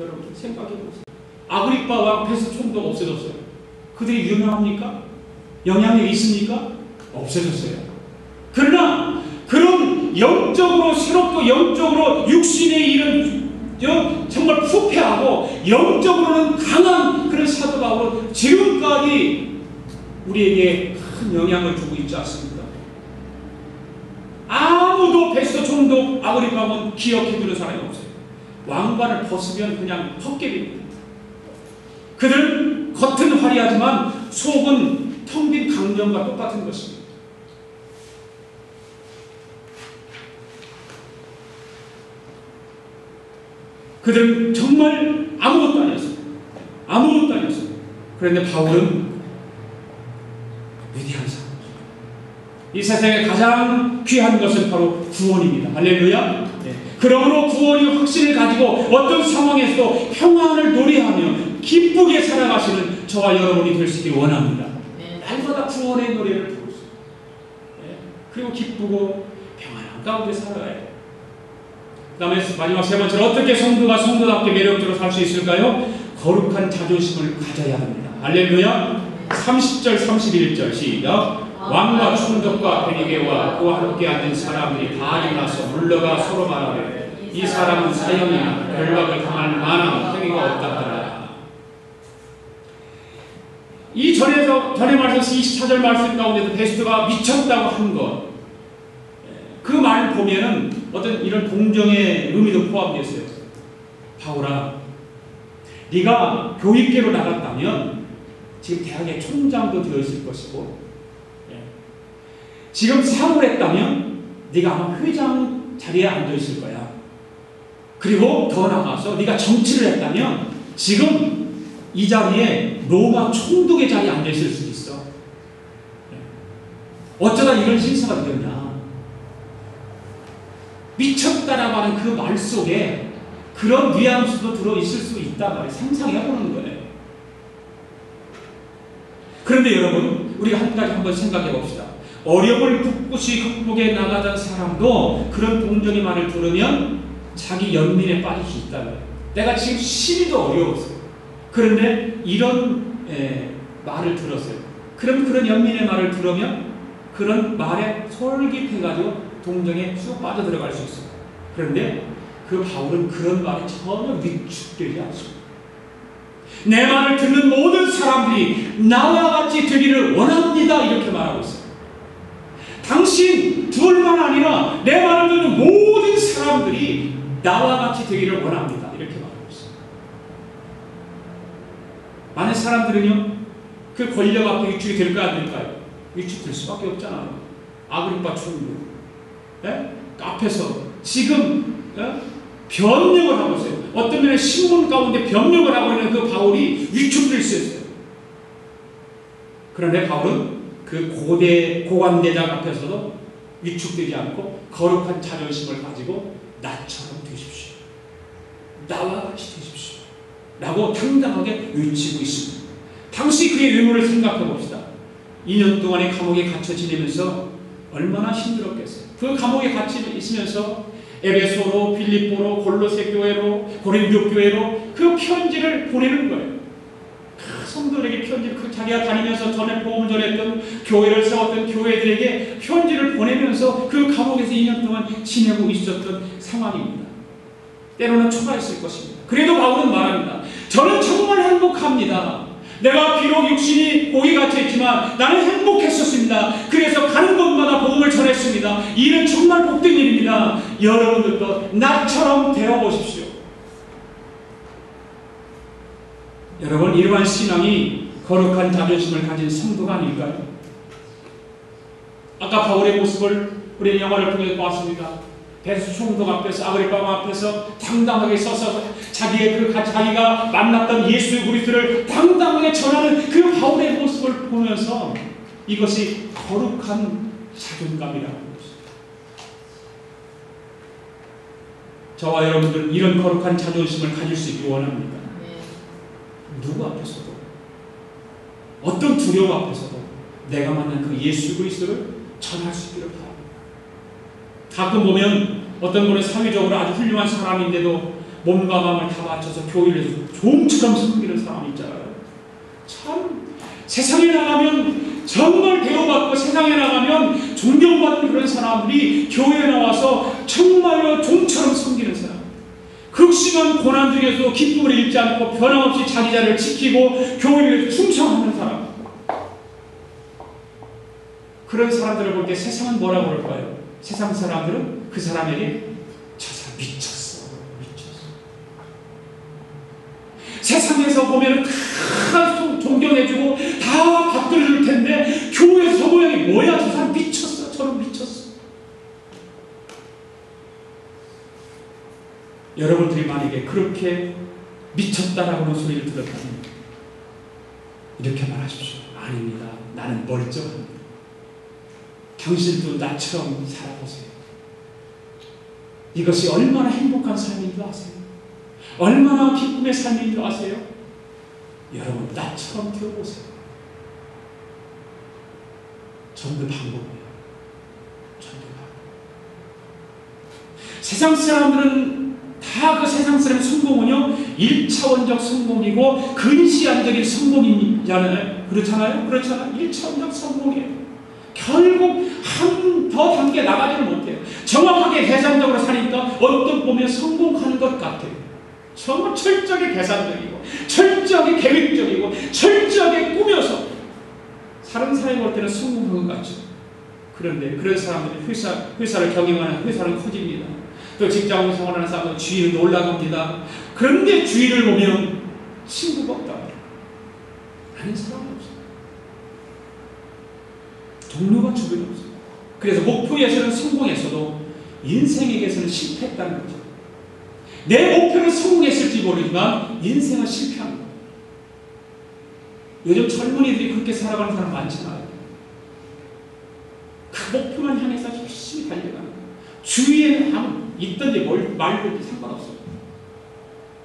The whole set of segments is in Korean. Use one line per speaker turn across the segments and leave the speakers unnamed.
여러분 생각해 보세요. 아그리빠 왕 페스토 총독 없어졌어요. 그들이 유명합니까? 영향력이 있습니까? 없어졌어요. 그러나 그런 영적으로 새롭고 영적으로 육신의 일은 정말 부패하고 영적으로는 강한 그런 사도 바울은 지금까지 우리에게 큰 영향을 주고 있지 않습니까? 아무도 베스토 총독 아그리빠 왕은 기억해주는 사람이 없어요. 왕관을 벗으면 그냥 헛개입니다. 그들은 겉은 화려하지만 속은 텅 빈 강정과 똑같은 것입니다. 그들은 정말 아무것도 아니었어요. 아무것도 아니었어요. 그런데 바울은 위대한 사람. 이 세상에 가장 귀한 것은 바로 구원입니다. 할렐루야. 네. 그러므로 구원이 확신을 가지고 어떤 상황에서도 평안을 노래하며 기쁘게 살아가시는 저와 여러분이 될 수 있기를 원합니다. 네. 날마다 구원의 노래를 부르고 있어요. 네. 그리고 기쁘고 평안한 가운데 살아가요. 그 다음에 마지막 세 번째로 어떻게 성도가 성도답게 매력적으로 살 수 있을까요? 거룩한 자존심을 가져야 합니다. 할렐루야. 30절 31절 시작. 왕과 총독과 베니게와 그와 함께 앉은 사람들이 다 일어나서 물러가 서로 말하되 이 사람은 사형이나 결박을 당할 만한 행위가 없다더라. 이 전에 말씀 24절 말씀 가운데도 베스토가 미쳤다고 한 것, 그 말 보면은 어떤 이런 동정의 의미도 포함되어 있어요. 바울아, 네가 교육계로 나갔다면 지금 대학의 총장도 되었을 것이고, 지금 사업을 했다면 네가 아마 회장 자리에 앉아 있을 거야. 그리고 더 나아가서 네가 정치를 했다면 지금 이 자리에 로마 총독의 자리에 앉아 있을 수 있어. 어쩌다 이런 신사가 되었냐. 미쳤다라고 하는 그 말 속에 그런 뉘앙스도 들어있을 수 있다 말이에요. 상상해보는 거예요. 그런데 여러분, 우리가 한 가지 한번 생각해 봅시다. 어려움을 꿋꿋이 극복해 나가던 사람도 그런 동정의 말을 들으면 자기 연민에 빠질 수 있다는 거예요. 내가 지금 심히도 어려웠어요. 그런데 이런 말을 들었어요. 그럼 그런 연민의 말을 들으면 그런 말에 솔깃해가지고 동정에 쑥 빠져들어갈 수 있어요. 그런데 그 바울은 그런 말에 전혀 위축되지 않습니다. 내 말을 듣는 모든 사람들이 나와 같이 되기를 원합니다. 이렇게 말하고 있어요. 당신 둘만 아니라 내 말을 듣는 모든 사람들이 나와 같이 되기를 원합니다. 이렇게 말하고 있어요. 많은 사람들은요, 그 권력 앞에 위축이 될까요? 안 될까요? 위축될 수밖에 없잖아요. 아그리빠 총독 앞에서 지금 변명을 하고 있어요. 어떤 면에 신문 가운데 변명을 하고 있는 그 바울이 위축될 수 있어요. 그런데 바울은 그 고관대장 앞에서도 위축되지 않고 거룩한 자존심을 가지고 나처럼 되십시오. 나와 같이 되십시오. 라고 당당하게 외치고 있습니다. 당시 그의 외모를 생각해 봅시다. 2년 동안의 감옥에 갇혀 지내면서 얼마나 힘들었겠어요. 그 감옥에 갇혀 있으면서 에베소로, 빌립보로, 골로새 교회로, 고린도 교회로 그 편지를 보내는 거예요. 그 성도들에게 편지를, 자기가 다니면서 전에 복음을 전했던 교회를 세웠던 교회들에게 편지를 보내면서 그 감옥에서 2년 동안 지내고 있었던 상황입니다. 때로는 초라했을 것입니다. 그래도 바울은 말합니다. 저는 정말 행복합니다. 내가 비록 육신이 고기 갇혀있지만 나는 행복했었습니다. 그래서 가는 곳마다 복음을 전했습니다. 이 일은 정말 복된 일입니다. 여러분들도 나처럼 되어보십시오. 여러분, 이러한 신앙이 거룩한 자존심을 가진 성도가 아닐까요? 아까 바울의 모습을 우리 영화를 통해서 보았습니다. 베스토 총독 앞에서, 아그리빠 왕 앞에서 당당하게 서서 자기가 만났던 예수 그리스도를 당당하게 전하는 그 바울의 모습을 보면서 이것이 거룩한 자존감이라는 것입니다. 저와 여러분들 이런 거룩한 자존심을 가질 수 있기 원합니다. 누구 앞에서도, 어떤 두려움 앞에서도 내가 만난 그 예수 그리스도를 전할 수 있기를 바랍니다. 가끔 보면 어떤 분은 사회적으로 아주 훌륭한 사람인데도 몸과 마음을 다 바쳐서 교회에서 종처럼 섬기는 사람이 있잖아요. 참 세상에 나가면 정말 대우받고 세상에 나가면 존경받는 그런 사람들이 교회에 나와서 정말로 종처럼 섬기는 사람, 극심한 고난 중에서도 기쁨을 잃지 않고 변함없이 자기 자리를 지키고 교회에 충성하는 사람, 그런 사람들을 볼 때 세상은 뭐라고 그럴까요? 세상 사람들은 그 사람에게 저 사람 미쳤어. 세상에서 보면 다 존경해주고 다 받들어줄 텐데 교회에서 저 모양이 뭐야? 저 사람 미쳤어. 저는 미쳤어. 여러분들이 만약에 그렇게 미쳤다라고 하는 소리를 들었다면 이렇게 말하십시오. 아닙니다. 나는 멀쩡합니다. 당신도 나처럼 살아보세요. 이것이 얼마나 행복한 삶인 줄 아세요? 얼마나 기쁨의 삶인 줄 아세요? 여러분 나처럼 되어보세요. 전부 방법이에요. 전부 방법. 세상 사람들은 다 그 세상 사람의 성공은요 1차원적 성공이고 근시안적인 성공이잖아요. 그렇잖아요? 1차원적 성공이에요. 결국 한 더 단계 나가지를 못해요. 정확하게 계산적으로 사니까 어떤 보면 성공하는 것 같아요. 정말 철저하게 계산적이고 철저하게 계획적이고 철저하게 꾸며서 다른 사람이 볼 때는 성공한 것 같죠. 그런데 그런 사람들이 회사를 경영하는 회사는 커집니다. 또 직장 생활하는 사람은 주위는 올라갑니다. 그런데 주위를 보면 친구가 없다. 아는 사람이 없어요. 동료가 주변에 없어요. 그래서 목표에서는 성공했어도 인생에게서는 실패했다는 거죠. 내 목표는 성공했을지 모르지만 인생은 실패한 거예요. 요즘 젊은이들이 그렇게 살아가는 사람 많잖아요. 그 목표만 향해서 열심히 달려가는 거예요. 주위에 아무 있던지 말든지 상관없어요.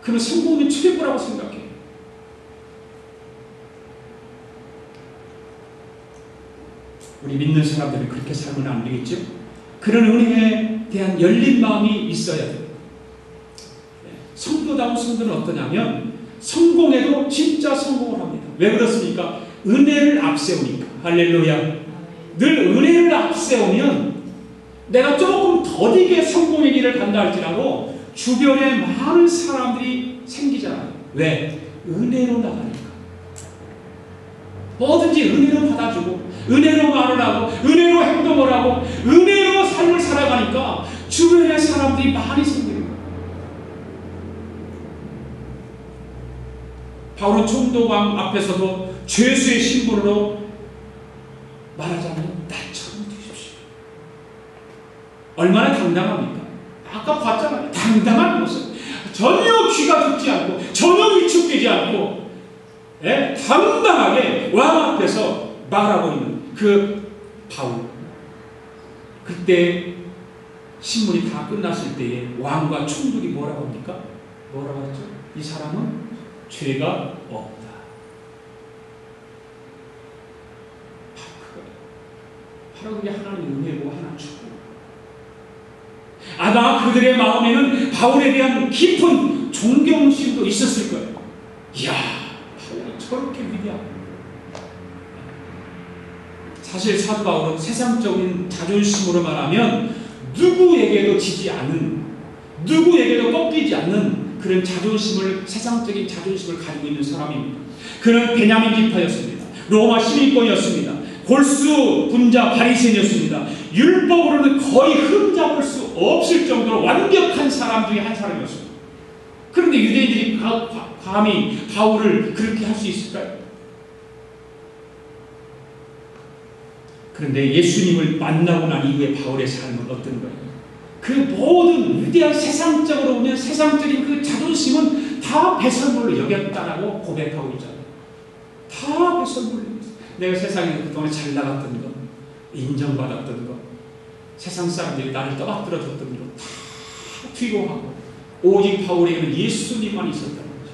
그러면 성공이 최고라고 생각해요. 우리 믿는 사람들이 그렇게 살면 안 되겠죠? 그런 은혜에 대한 열린 마음이 있어야 돼요. 성도다운 성도는 어떠냐면 성공해도 진짜 성공을 합니다. 왜 그렇습니까? 은혜를 앞세우니까. 할렐루야. 늘 은혜를 앞세우면 내가 조금 더디게 성공의 길을 간다 할지라도 주변에 많은 사람들이 생기잖아요. 왜? 은혜로 나가니까. 뭐든지 은혜로 받아주고 은혜로 말을 하고 은혜로 행동을 하고 은혜로 삶을 살아가니까 주변에 사람들이 많이 생기는 거예요. 바울은 총독왕 앞에서도 죄수의 신분으로 말하자면 나처럼 되십시오. 얼마나 당당합니까? 아까 봤잖아요. 당당한 모습. 전혀 귀가 듣지 않고 전혀 위축되지 않고 당당하게 왕 앞에서 말하고 있는 그 바울. 그때 신문이 다 끝났을 때에 왕과 총독이 뭐라고 합니까? 뭐라고 하죠? 이 사람은 죄가 없다. 바로 그게 하나님의 은혜고 하나님 축복. 아마 그들의 마음에는 바울에 대한 깊은 존경심도 있었을 거예요. 이야, 바울이 저렇게 위대하고. 사실 사도 바울은 세상적인 자존심으로 말하면 누구에게도 지지 않는, 누구에게도 꺾이지 않는 그런 자존심을, 세상적인 자존심을 가지고 있는 사람입니다. 그는 베냐민 지파였습니다. 로마 시민권이었습니다. 골수 분자 바리새인이었습니다. 율법으로는 거의 흠잡을 수 없을 정도로 완벽한 사람 중에 한 사람이었습니다. 그런데 유대인들이 감히 바울을 그렇게 할 수 있을까요? 그런데 예수님을 만나고 난 이후에 바울의 삶은 어떤 거예요? 그 모든 위대한 세상적으로 보면 세상적인 그 자존심은 다 배설물로 여겼다라고 고백하고 있잖아요. 다 배설물로 여겼어요. 내가 세상에 그동안 잘 나갔던 것, 인정받았던 것, 세상 사람들이 나를 떠받들어줬던 것 다 뒤로하고 오직 바울에게는 예수님만 있었다는 거죠.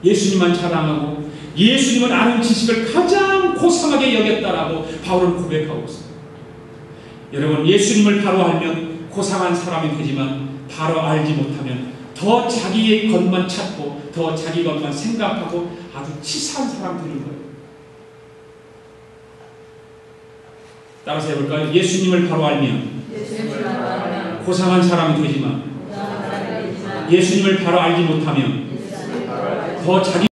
예수님만 자랑하고 예수님을 아는 지식을 가장 고상하게 여겼다라고 바울은 고백하고 있습니다. 여러분, 예수님을 바로 알면 고상한 사람이 되지만 바로 알지 못하면 더 자기의 것만 찾고 더 자기 것만 생각하고 아주 치사한 사람 되는 거예요. 따라서 해볼까요? 예수님을 바로 알면 고상한 사람이 되지만 예수님을 바로 알지 못하면 더 자기